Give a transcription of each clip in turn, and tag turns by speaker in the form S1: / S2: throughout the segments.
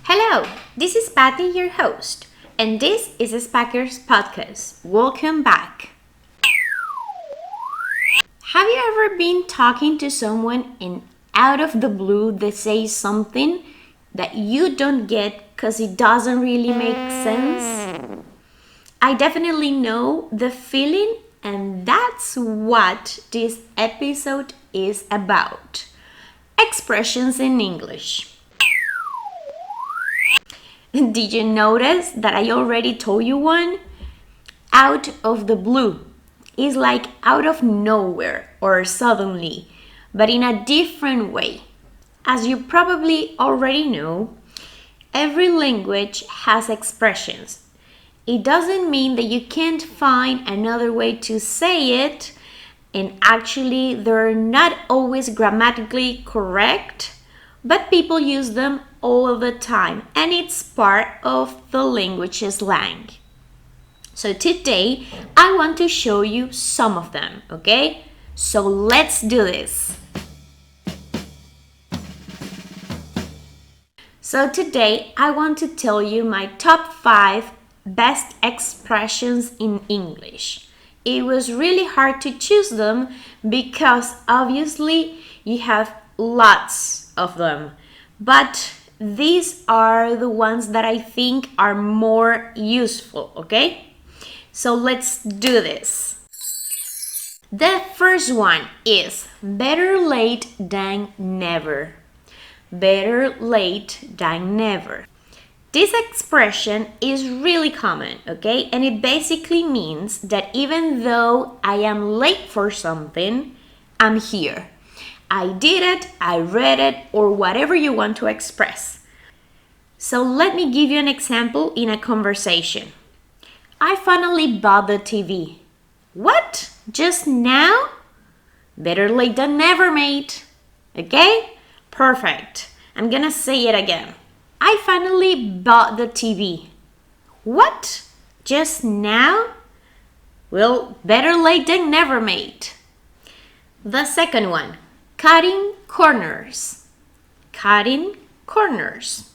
S1: Hello, this is Patty, your host, and this is Espaker's podcast. Welcome back. Have you ever been talking to someone and out of the blue they say something that you don't get because it doesn't really make sense? I definitely know the feeling, and that's what this episode is about. Expressions in English. Did you notice that I already told you one? Out of the blue is like out of nowhere or suddenly, but in a different way. As you probably already know, every language has expressions. It doesn't mean that you can't find another way to say it, and actually they're not always grammatically correct, but people use them all of the time, and it's part of the language slang. So today, I want to show you some of them, okay? So let's do this. So today, I want to tell you my top 5 best expressions in English. It was really hard to choose them because obviously you have lots of them, but these are the ones that I think are more useful, okay? So let's do this. The first one is better late than never. Better late than never. This expression is really common, okay? And it basically means that even though I am late for something, I'm here. I did it, I read it, or whatever you want to express. So let me give you an example in a conversation. I finally bought the TV. What? Just now? Better late than never, mate. Okay? Perfect. I'm gonna say it again. I finally bought the TV. What? Just now? Well, better late than never, mate. The second one. Cutting corners. Cutting corners.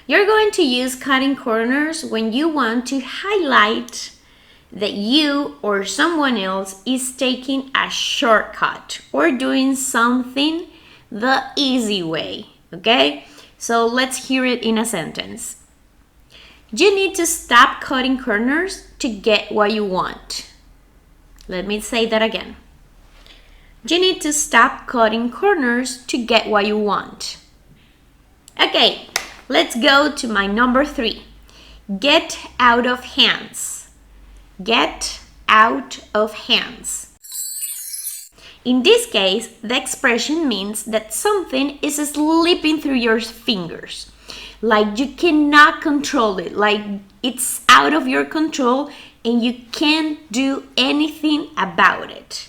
S1: You're going to use cutting corners when you want to highlight that you or someone else is taking a shortcut or doing something the easy way, okay? So let's hear it in a sentence. You need to stop cutting corners to get what you want. Let me say that again. You need to stop cutting corners to get what you want. Okay, let's go to my number 3. Get out of hands. Get out of hands. In this case, the expression means that something is slipping through your fingers. Like you cannot control it, like it's out of your control and you can't do anything about it.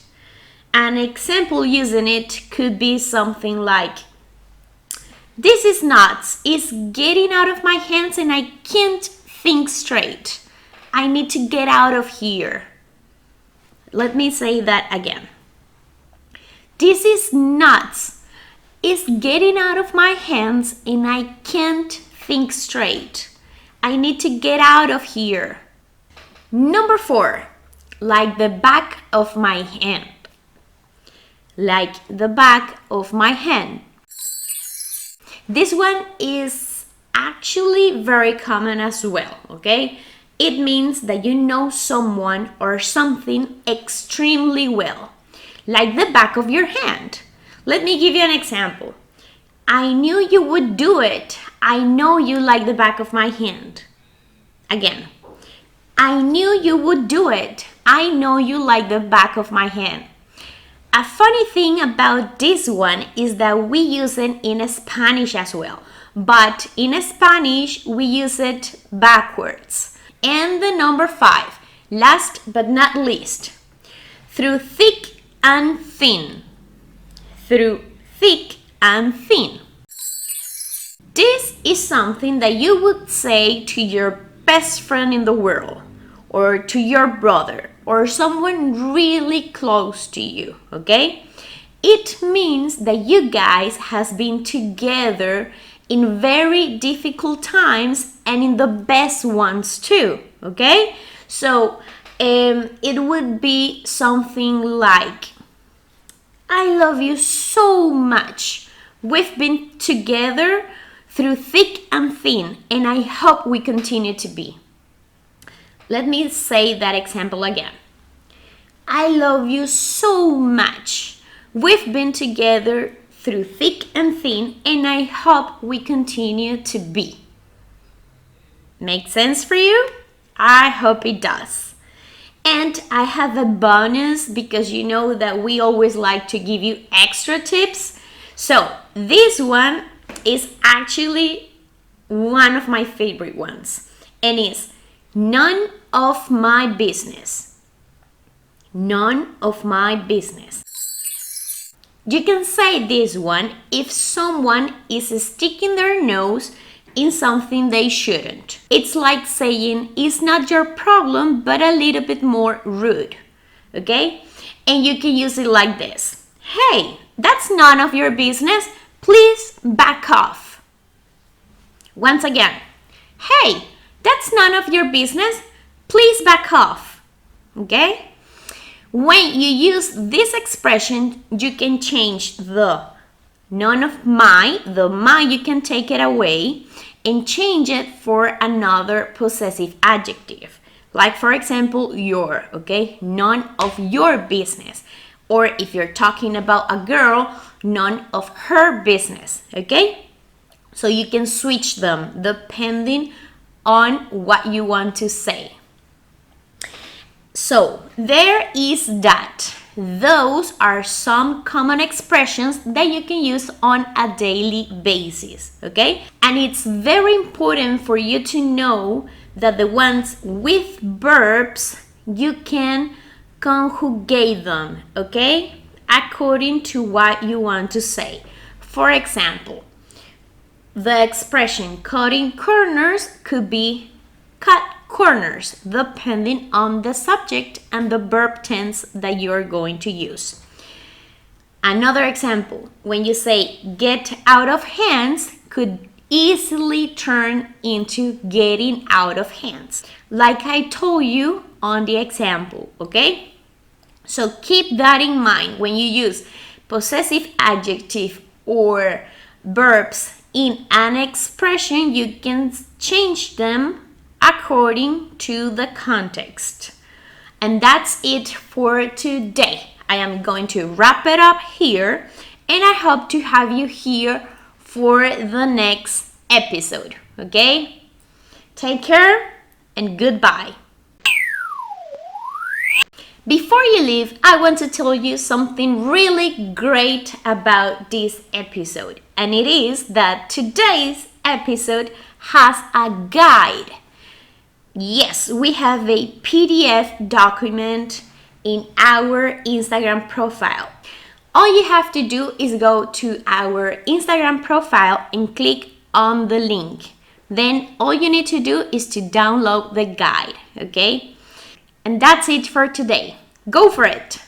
S1: An example using it could be something like, this is nuts. It's getting out of my hands and I can't think straight. I need to get out of here. Let me say that again. This is nuts. It's getting out of my hands and I can't think straight. I need to get out of here. Number 4, like the back of my hand. Like the back of my hand. This one is actually very common as well, okay? It means that you know someone or something extremely well, like the back of your hand. Let me give you an example. I knew you would do it. I know you like the back of my hand. Again, I knew you would do it. I know you like the back of my hand. A funny thing about this one is that we use it in Spanish as well, but in Spanish we use it backwards. And the number 5, last but not least, through thick and thin. Through thick and thin. This is something that you would say to your best friend in the world, or to your brother, or someone really close to you, okay? it means that you guys has been together in very difficult times and in the best ones too, okay? So it would be something like, I love you so much. We've been together through thick and thin, and I hope we continue to be. Let me say that example again. I love you so much. We've been together through thick and thin, and I hope we continue to be. Make sense for you? I hope it does. And I have a bonus because you know that we always like to give you extra tips. So this one is actually one of my favorite ones, and it's none of my business. None of my business. You can say this one if someone is sticking their nose in something they shouldn't. It's like saying it's not your problem, but a little bit more rude, okay? And you can use it like this. Hey, that's none of your business. Please back off. Once again. Hey, that's none of your business. Please back off, okay? When you use this expression, you can change the none of my, the my, you can take it away and change it for another possessive adjective. Like for example, your, okay? None of your business. Or if you're talking about a girl, none of her business, okay? So you can switch them depending on what you want to say. So there is that. Those are some common expressions that you can use on a daily basis, okay? And it's very important for you to know that the ones with verbs, you can conjugate them, okay? According to what you want to say. For example, the expression cutting corners could be cut corners, depending on the subject and the verb tense that you're going to use. Another example, when you say get out of hands, could easily turn into getting out of hands, like I told you on the example, okay? So keep that in mind when you use possessive adjective or verbs in an expression. You can change them according to the context. And that's it for today. I am going to wrap it up here, and I hope to have you here for the next episode, okay? Take care and goodbye. Before you leave, I want to tell you something really great about this episode, and it is that today's episode has a guide. Yes, we have a PDF document in our Instagram profile. All you have to do is go to our Instagram profile and click on the link. Then all you need to do is to download the guide, okay? And that's it for today. Go for it!